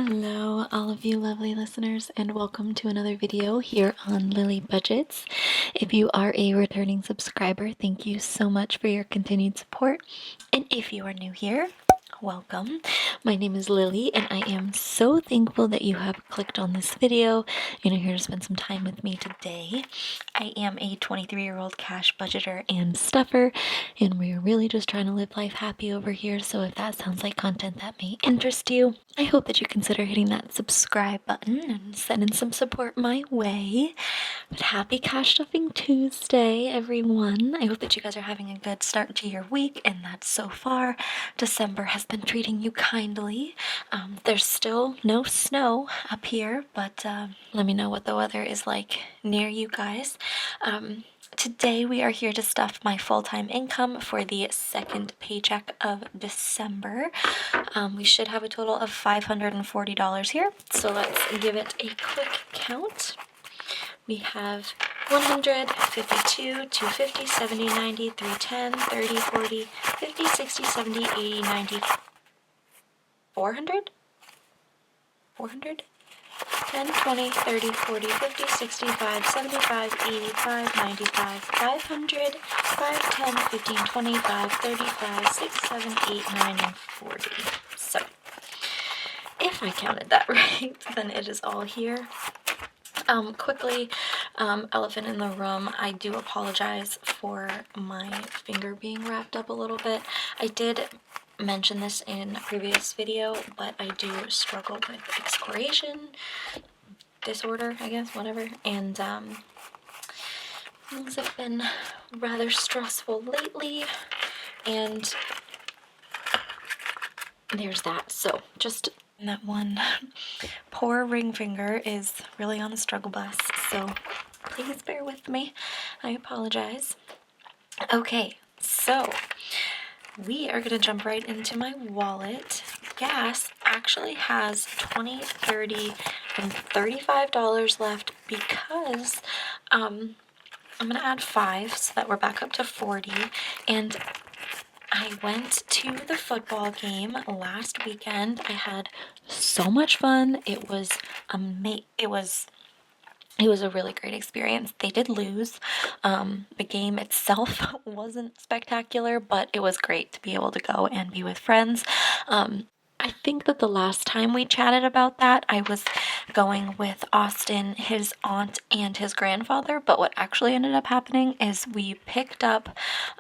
Hello, all of you lovely listeners, and welcome to another video here on lilybudgets. If you are a returning subscriber, thank you so much for your continued support. And if you are new here, welcome. My name is Lily, and I am so thankful that you have clicked on this video and are here to spend some time with me today. I am a 23-year-old cash budgeter and stuffer, and we're really just trying to live life happy over here. So if that sounds like content that may interest you, I hope that you consider hitting that subscribe button and sending some support my way. But happy Cash Stuffing Tuesday, everyone. I hope that you guys are having a good start to your week and that so far December has been treating you kindly. There's still no snow up here, but let me know what the weather is like near you guys. Today we are here to stuff my full-time income for the second paycheck of December. We should have a total of $540 here, so let's give it a quick count. We have 100, 52, 250, 70, 90, 310, 30, 40, 50, 60, 70, 80, 90, 400? 400? 10, 20, 30, 40, 50, 65, 75, 85, 95, 500, 5, 10, 15, 25, 35, 6, 7, 8, 9, and 40. So, if I counted that right, then it is all here. Quickly, elephant in the room, I do apologize for my finger being wrapped up a little bit. I did mention this in a previous video, but I do struggle with excoriation disorder, I guess, whatever, and things have been rather stressful lately, and there's that. So just that one poor ring finger is really on the struggle bus, so please bear with me. I apologize. Okay, so we are going to jump right into my wallet. Gas actually has $20, $30, and $35 left because I'm going to add 5 so that we're back up to 40. And I went to the football game last weekend. I had so much fun. It was It was a really great experience. They did lose. The game itself wasn't spectacular, but it was great to be able to go and be with friends. I think that the last time we chatted about that, I was going with Austin, his aunt, and his grandfather, but what actually ended up happening is we picked up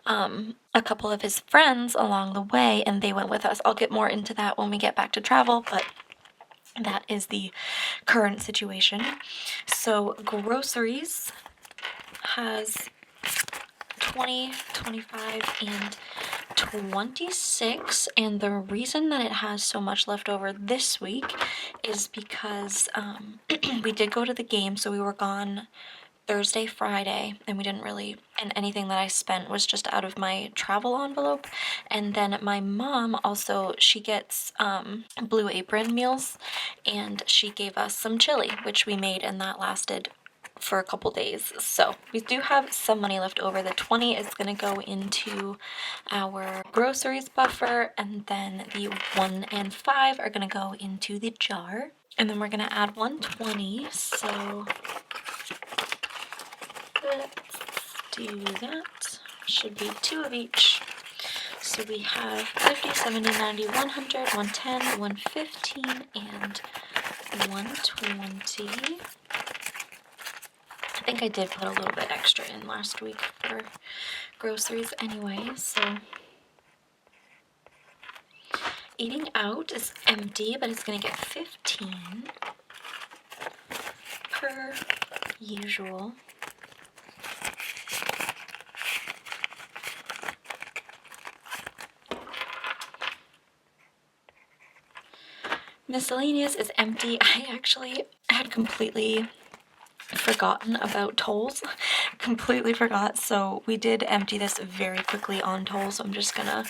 a couple of his friends along the way, and they went with us. I'll get more into that when we get back to travel, but that is the current situation. So groceries has 20, 25, and 26, and the reason that it has so much left over this week is because we did go to the game, so we were gone Thursday, Friday, and we didn't really, and anything that I spent was just out of my travel envelope. And then my mom also, she gets Blue Apron meals, and she gave us some chili, which we made, and that lasted for a couple days. So we do have some money left over. The 20 is going to go into our groceries buffer, and then the 1 and 5 are going to go into the jar, and then we're going to add 120. So let's do that. Should be 2 of each. So we have 50, 70, 90, 100, 110, 115, and 120. I think I did put a little bit extra in last week for groceries anyway, so eating out is empty, but it's going to get 15 per usual. Miscellaneous is empty. I actually had completely forgotten about tolls. Completely forgot, so we did empty this very quickly on tolls. So I'm just gonna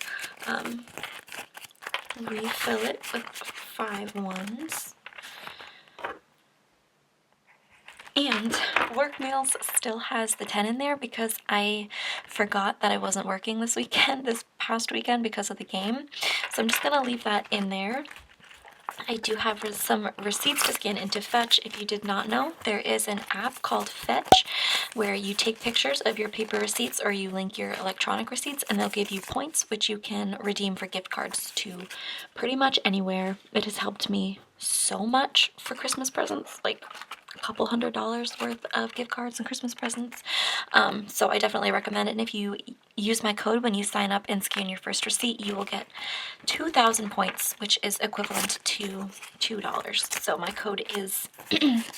refill it with 5 ones. And work meals still has the 10 in there because I forgot that I wasn't working this past weekend because of the game. So I'm just gonna leave that in there. I do have some receipts to scan into Fetch. If you did not know, there is an app called Fetch where you take pictures of your paper receipts or you link your electronic receipts, and they'll give you points which you can redeem for gift cards to pretty much anywhere. It has helped me so much for Christmas presents, like a couple $100 worth of gift cards and Christmas presents. So I definitely recommend it. And if you use my code when you sign up and scan your first receipt, you will get 2,000 points, which is equivalent to $2. So my code is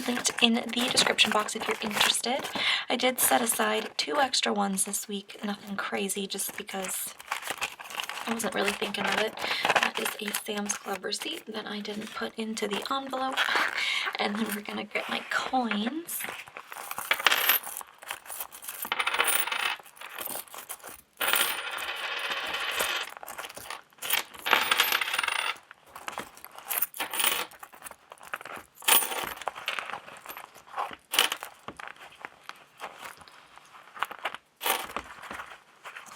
linked in the description box if you're interested. I did set aside 2 extra ones this week. Nothing crazy, just because I wasn't really thinking of it. That is a Sam's Club receipt that I didn't put into the envelope. And then we're gonna get my coins.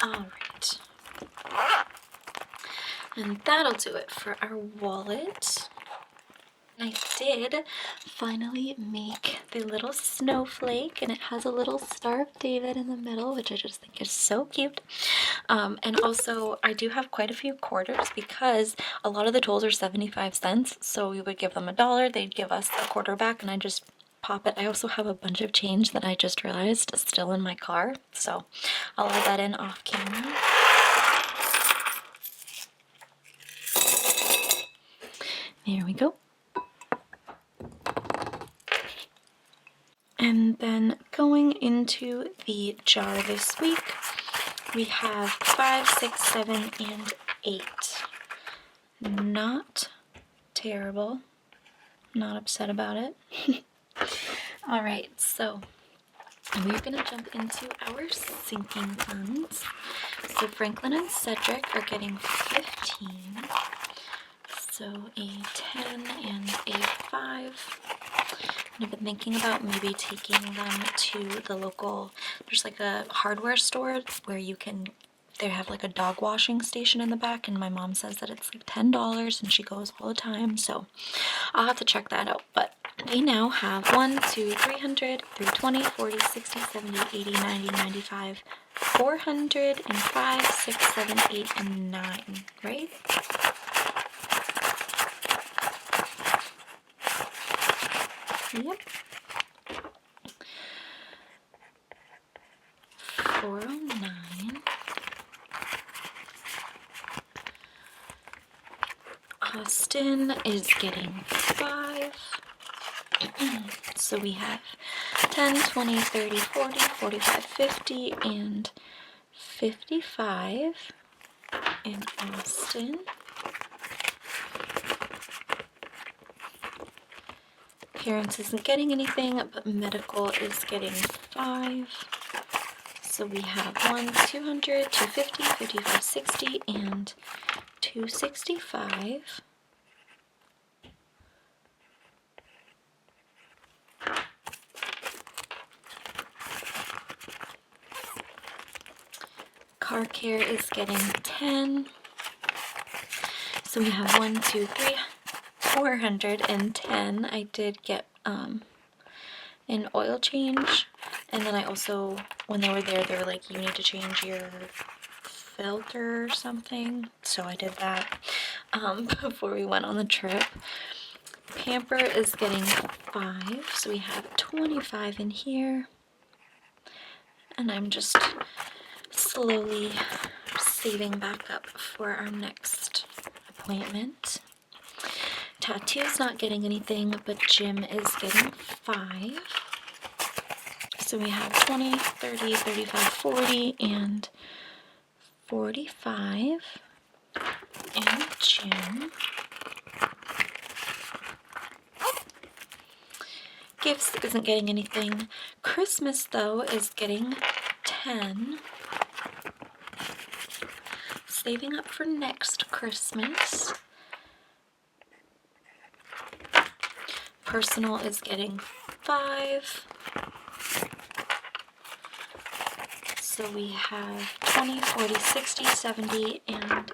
Alright. And that'll do it for our wallet. I did finally make the little snowflake, and it has a little Star of David in the middle, which I just think is so cute. And also, I do have quite a few quarters because a lot of the tools are 75 cents, so we would give them $1, they'd give us a quarter back, and I just pop it. I also have a bunch of change that I just realized is still in my car, so I'll add that in off camera. There we go. And then going into the jar this week, we have 5, 6, 7, and 8. Not terrible. Not upset about it. Alright, so we're going to jump into our sinking funds. So Franklin and Cedric are getting 15. So a 10 and a 5. I've been thinking about maybe taking them to the local, there's like a hardware store where you can, they have like a dog washing station in the back, and my mom says that it's like $10 and she goes all the time, so I'll have to check that out. But they now have 1, 2, 300, 320, 40, 60, 70, 80, 90, 95, 400, and 5, 6, 7, 8, and 9, right? Yep. 409. Austin is getting 5. So we have 10, 20, 30, 40, 45, 50, and 55 in Austin. Parents isn't getting anything, but medical is getting 5. So we have 1, 200, 250, 55, 60, and 265. Car care is getting 10. So we have 1, 2, 3, 410. I did get an oil change, and then I also, when they were there, they were like, you need to change your filter or something, so I did that before we went on the trip. Pamper is getting 5, so we have 25 in here, and I'm just slowly saving back up for our next appointment. Tattoo's not getting anything, but Jim is getting 5. So we have 20, 30, 35, 40, and 45 in Jim. Gifts isn't getting anything. Christmas, though, is getting 10. Saving up for next Christmas. Personal is getting 5. So we have 20, 40, 60, 70, and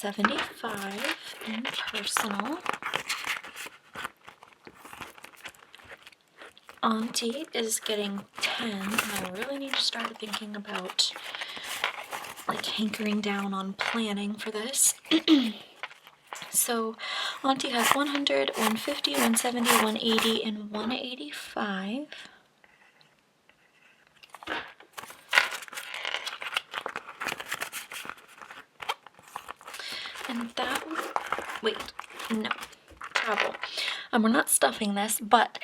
$75 in personal. Auntie is getting 10, and I really need to start thinking about like hankering down on planning for this. So Auntie has 100, 150, 170, 180, and 185. And that, wait, no, travel. We're not stuffing this, but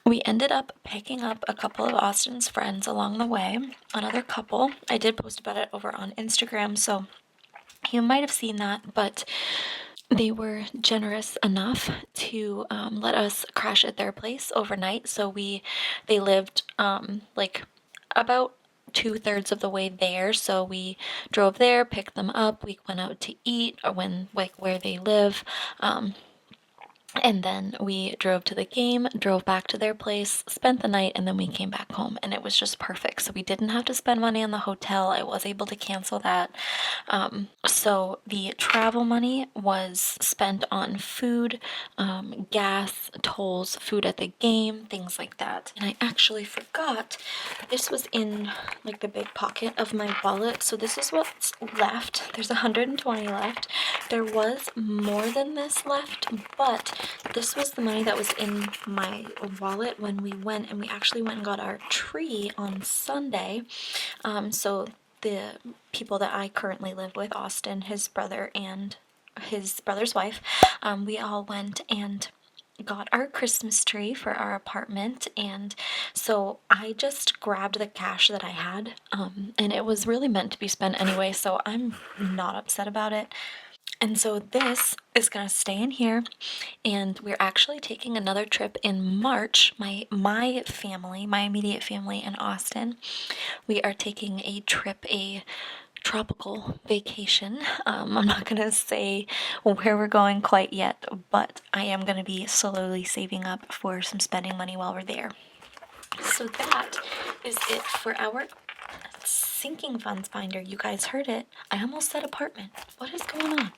we ended up picking up a couple of Austin's friends along the way. Another couple. I did post about it over on Instagram, so you might have seen that, but they were generous enough to let us crash at their place overnight. So they lived like about 2/3 of the way there. So we drove there, picked them up. We went out to eat, or where they live. And then we drove to the game, drove back to their place, spent the night, and then we came back home. And it was just perfect. So we didn't have to spend money on the hotel. I was able to cancel that. So the travel money was spent on food, gas, tolls, food at the game, things like that. And I actually forgot, this was in like the big pocket of my wallet. So this is what's left. There's 120 left. There was more than this left, but this was the money that was in my wallet when we went, and we actually went and got our tree on Sunday. So the people that I currently live with, Austin, his brother, and his brother's wife, we all went and got our Christmas tree for our apartment. And so I just grabbed the cash that I had, and it was really meant to be spent anyway, so I'm not upset about it. And so this is gonna stay in here, and we're actually taking another trip in March. My family, my immediate family in Austin, we are taking a trip, a tropical vacation. I'm not gonna say where we're going quite yet, but I am gonna be slowly saving up for some spending money while we're there. So that is it for our sinking funds binder. You guys heard it. I almost said apartment. What is going on?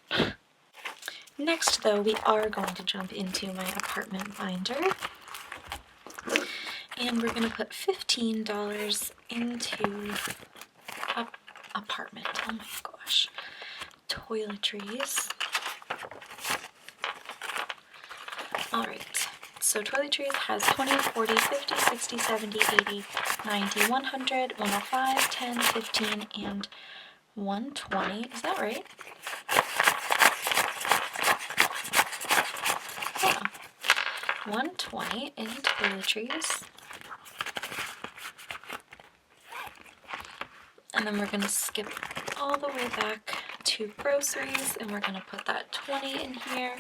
Next, though, we are going to jump into my apartment binder. And we're going to put $15 into apartment. Oh my gosh. Toiletries. Alright. So toiletries has 20, 40, 50, 60, 70, 80, 90, 100, 105, 10, 15, and 120. Is that right? Yeah. 120 in toiletries. And then we're going to skip all the way back to groceries, and we're going to put that 20 in here.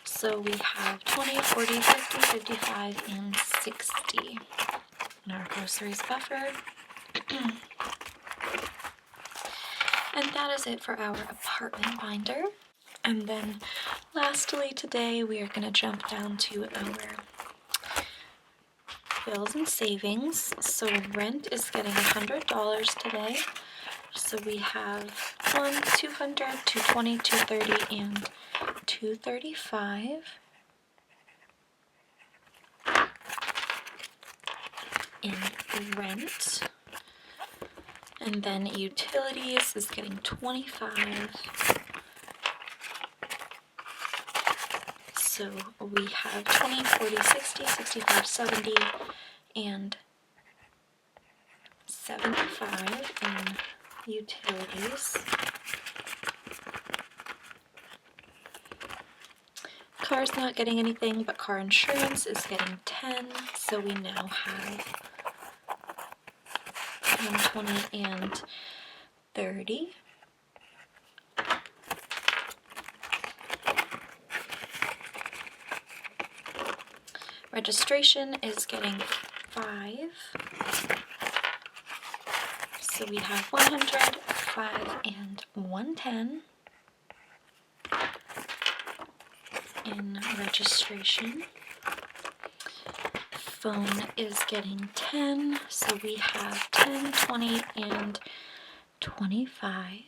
So we have 20, 40, 50, 55, and 60 in our groceries buffer. And that is it for our apartment binder. And then lastly today we are going to jump down to our bills and savings. So rent is getting $100 today. So we have 100, 200, 220, 230, and 235 in rent. And then utilities is getting 25. So we have 20, 40, 60, 65, 70, and 75 in utilities. Car's not getting anything, but car insurance is getting 10, so we now have 10, 20, and 30. Registration is getting 5. So we have 100, 5, and 110 in registration. Phone is getting 10, so we have 10, 20, and 25.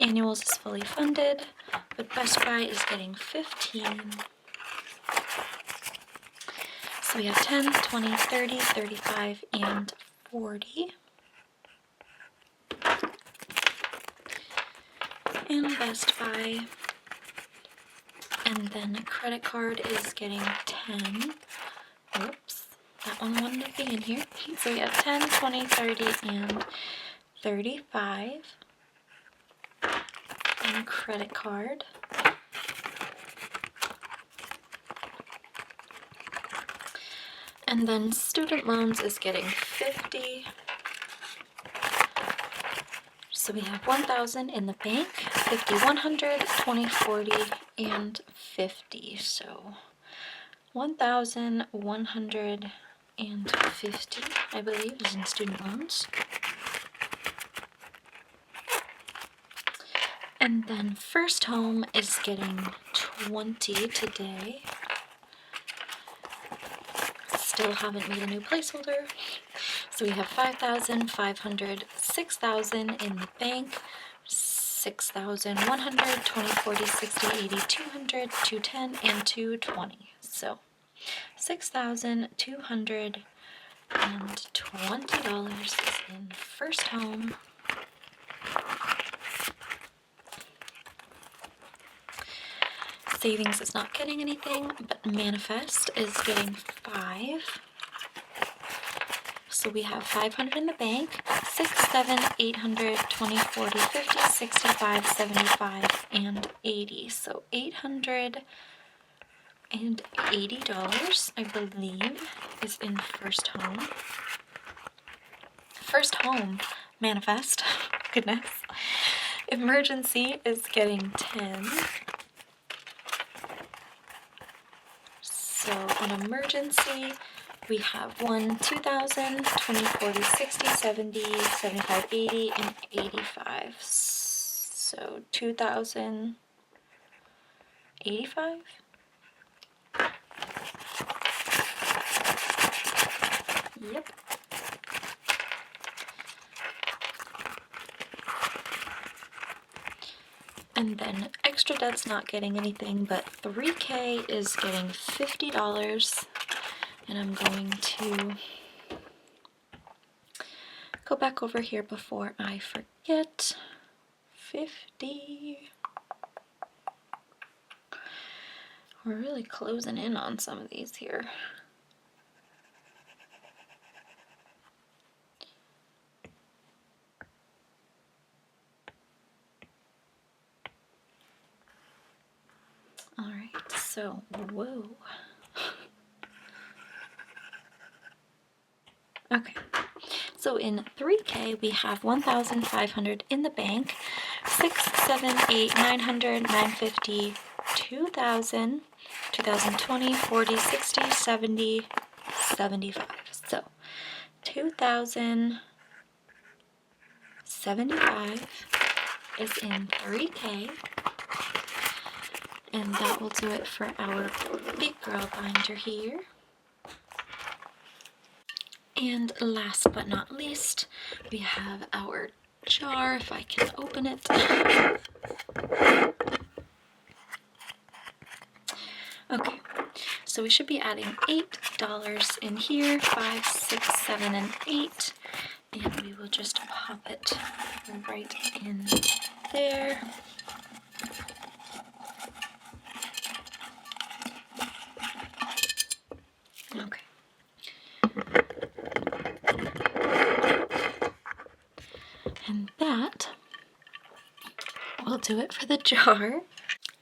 Annuals is fully funded, but Best Buy is getting 15. So we have 10, 20, 30, 35, and 40. And Best Buy. And then credit card is getting 10. Oops, that one wanted to be in here. So we have 10, 20, 30, and 35. And credit card. And then student loans is getting 50. So we have 1,000 in the bank, 50, 100, 20, 40, and 50. So 1,150, I believe, is in student loans. And then first home is getting 20 today. Still haven't made a new placeholder. So we have 5,500, 6,000 in the bank, 6,100, 20, 40, 60, 80, 200, 210, and 220. So $6,220 is in first home. Savings is not getting anything, but manifest is getting 5. So we have 500 in the bank, 6, 7, 800, 20, 40, 50, 65, 75, and 80. So $880, I believe, is in first home. First home manifest. Goodness. Emergency is getting 10. So on emergency, we have 1, 2,000, 20, 40, 60, 70, 75, 80, and 85. So 2,085? Yep. And then extra debt's not getting anything, but 3K is getting $50. And I'm going to go back over here before I forget. 50. We're really closing in on some of these here. All right, so, whoa. Okay, so in 3K, we have 1,500 in the bank, 6, 7, 8, 900, 950, 2,000, 2,020, 40, 60, 70, 75. So 2,075 is in 3K, and that will do it for our big girl binder here. And last but not least, we have our jar, if I can open it. Okay, so we should be adding $8 in here, 5, 6, 7, and 8, and we will just pop it right in there. Okay. And that will do it for the jar.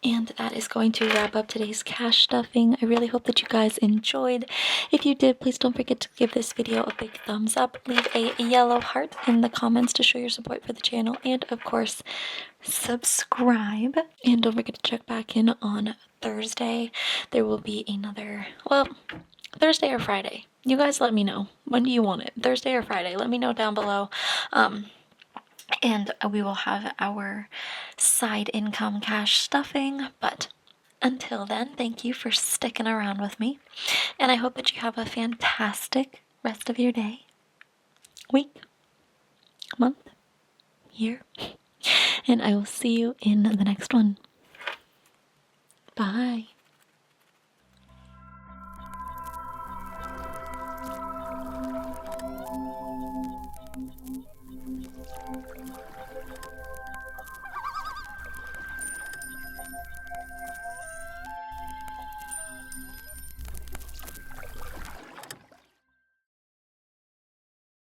And that is going to wrap up today's cash stuffing. I really hope that you guys enjoyed. If you did, please don't forget to give this video a big thumbs up. Leave a yellow heart in the comments to show your support for the channel. And of course, subscribe. And don't forget to check back in on Thursday. There will be another, well, Thursday or Friday. You guys let me know. When do you want it? Thursday or Friday? Let me know down below. And we will have our side income cash stuffing. But until then, thank you for sticking around with me. And I hope that you have a fantastic rest of your day, week, month, year. and I will see you in the next one. Bye.